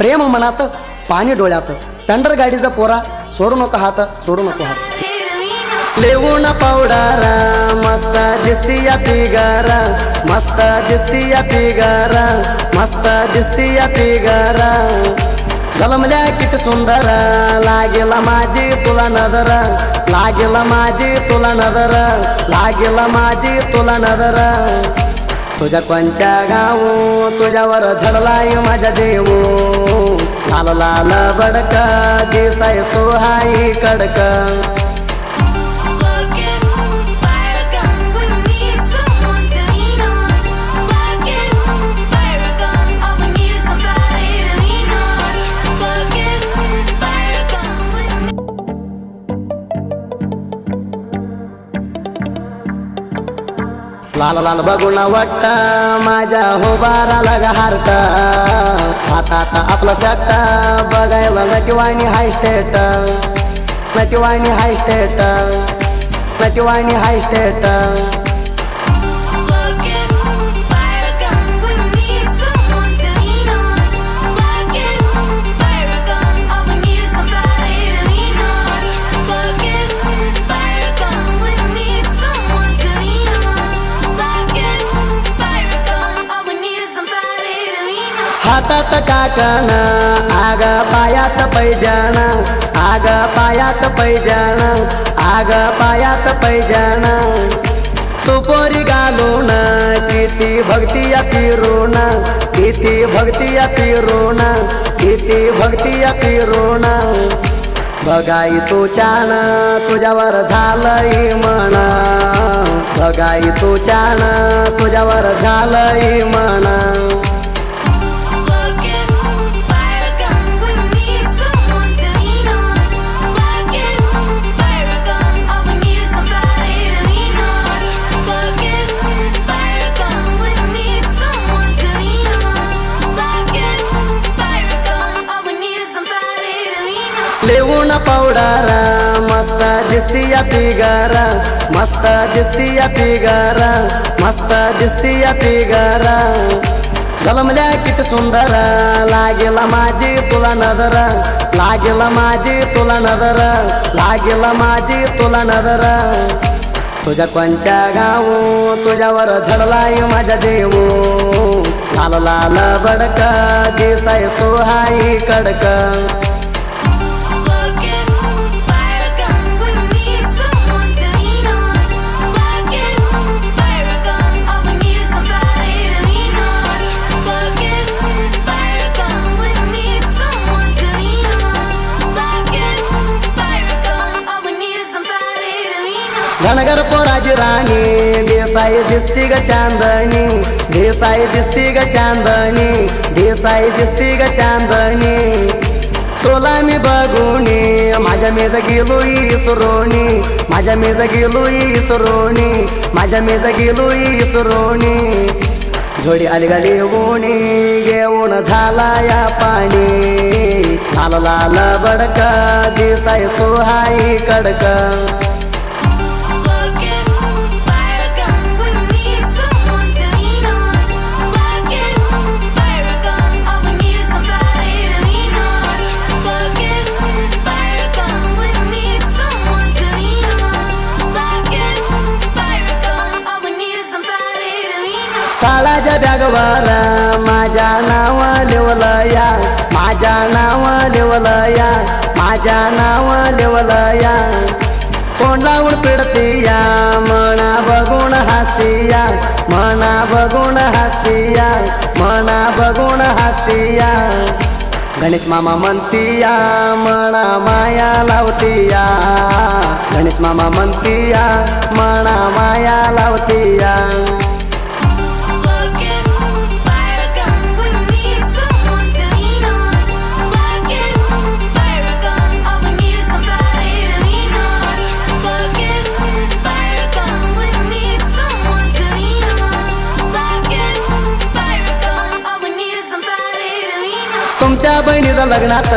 प्रेम मनात पाणी डोळ्यात पेंडर गाडीचा पोरा सोडू नको हात सोडू नको हात लेवून पावडर मस्त दिसती या फिगर मस्त दिसती या फिगर मस्त दिसती या फिगर जलमल्या किती सुंदर लागेल माझी तुला नजर लागेल माझी तुला नजर लागेल माझी तुला नजर तुझ्या कोणच्या गावू तुझ्यावर झडलाय माझ्या देऊ लाल लाल बडक दिसाय तो हाई कडक लाल लाल बघून वाटत माझ्या होबाराला घारत हातात आपला सट्ट बघायला नटीवाणी हाय स्टेट नटीवाणी हाय स्टेट नटीवाणी हाय स्टेट हातात काकण आग पायात पैजाण आग पायात पैजाण आग पायात पैजाण तू पोरी घालून किती भक्ती या फिरून किती भक्ती या फिरून किती भक्ती या फिरून बघाई तू छान तुझ्यावर झालंय म्हणा बघाई तू छान तुझ्यावर झालंय म्हणा लेवून पावडर मस्त दिसती या फिगर मस्त दिसती या फिगर मस्त दिसती या फिगर जलमल्या किती सुंदर लागेल माझी तुला नजर लागेल माझी तुला नजर लागेल माझी तुला नजर तुझ्या कोणच्या गावू तुझ्यावर झडलाय माझ्या देऊ लाल लाल बडक दिसाय तो हाई कडक घनगर पोराची राणी देसाई दिसती ग चांदणी देसाई दिसती ग चांदणी देसाई दिसती ग चांदणी तुला मी बघूनी माझ्या मेज गेलो इसरोणी माझ्या मेज गेलो इसरोणी माझ्या मेज गेलो इसरोणी जोडी आली गाली गोणी घेऊन झाला या पाणी लाल लाल बडक दिसाय तो हाई कडक साळाच्या बॅगवर माझ्या नाव लिवलया माझ्या नाव लिवलया माझ्या नाव लिवलया कोण लावून पिडतीया मना बघून हसतीया मना बघून हसतीया मना बघून हसतीया गणेश मामा म्हणतीया मना माया लावतीया गणेश मामा म्हणतीया मना माया लावतीया तुमच्या बहिणीचं लग्नात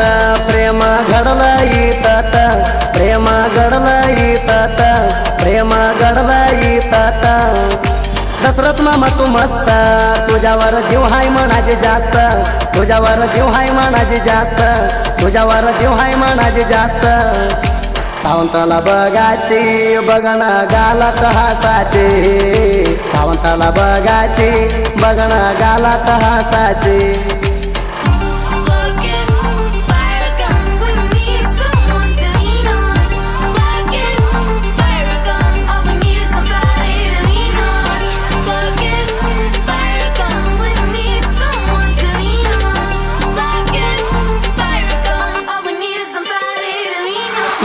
प्रेम घडलं इतात प्रेम घडलं इतात प्रेम घडलं इतात दशरथ मामा तू मस्त तुझ्यावर जीव हाय मनाचे जास्त तुझ्यावर जीव हाय मनाचे जास्त तुझ्यावर जीव हाय मनाचे जास्त सावंताला बघाची बघण गालात हासाचे सावंताला बघाची बघण गालात हासाचे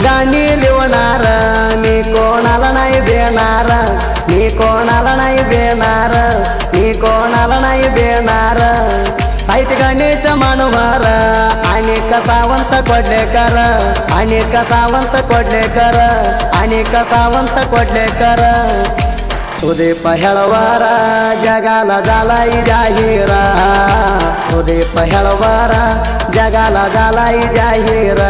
गाणी लिवणार मी कोणाला नाही देणार मी कोणाला नाही देणार मी कोणाला नाही देणार साहित्य गणेश मानवर आणि सावंत कोडलेकर आणि सावंत कोडलेकर आणि सावंत कोडलेकर सुदीप हेळवारा जगाला झालाई जाहीरा सुदीप हेळवारा जगाला झालाई जाहीर